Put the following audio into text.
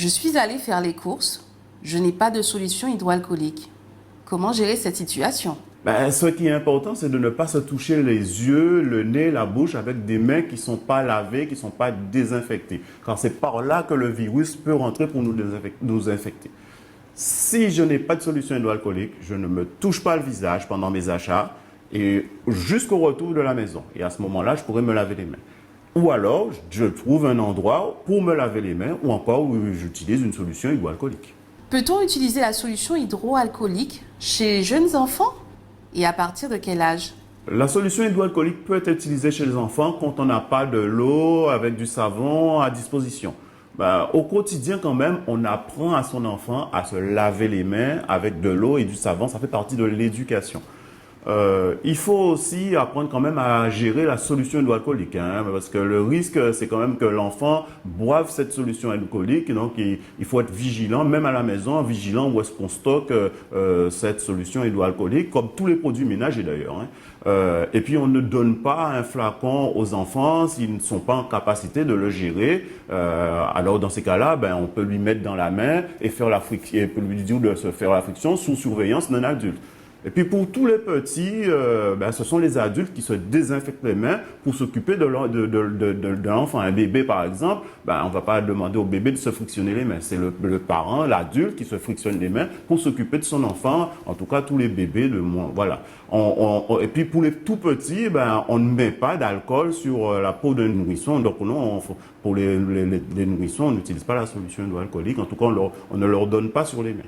Je suis allée faire les courses. Je n'ai pas de solution hydroalcoolique. Comment gérer cette situation? Ce qui est important, c'est de ne pas se toucher les yeux, le nez, la bouche avec des mains qui ne sont pas lavées, qui ne sont pas désinfectées. Car c'est par là que le virus peut rentrer pour nous infecter. Si je n'ai pas de solution hydroalcoolique, je ne me touche pas le visage pendant mes achats et jusqu'au retour de la maison. Et à ce moment-là, je pourrais me laver les mains. Ou alors, je trouve un endroit pour me laver les mains ou encore j'utilise une solution hydroalcoolique. Peut-on utiliser la solution hydroalcoolique chez les jeunes enfants? Et à partir de quel âge? La solution hydroalcoolique peut être utilisée chez les enfants quand on n'a pas de l'eau avec du savon à disposition. Au quotidien, quand même, on apprend à son enfant à se laver les mains avec de l'eau et du savon. Ça fait partie de l'éducation. Il faut aussi apprendre quand même à gérer la solution hydroalcoolique, parce que le risque, c'est quand même que l'enfant boive cette solution alcoolique. Donc, il faut être vigilant, même à la maison, vigilant où est-ce qu'on stocke cette solution hydroalcoolique, comme tous les produits ménagers d'ailleurs. Et puis, on ne donne pas un flacon aux enfants s'ils ne sont pas en capacité de le gérer. Alors, dans ces cas-là, on peut lui mettre dans la main et faire la friction, et peut lui dire de se faire la friction sous surveillance d'un adulte. Et puis pour tous les petits, ce sont les adultes qui se désinfectent les mains pour s'occuper de l'enfant. Un bébé par exemple, on ne va pas demander au bébé de se frictionner les mains. C'est le parent, l'adulte qui se frictionne les mains pour s'occuper de son enfant, en tout cas tous les bébés de moins. Voilà. Et puis pour les tout petits, on ne met pas d'alcool sur la peau d'un nourrisson. Donc non, pour les nourrissons, on n'utilise pas la solution hydroalcoolique. En tout cas, on ne leur donne pas sur les mains.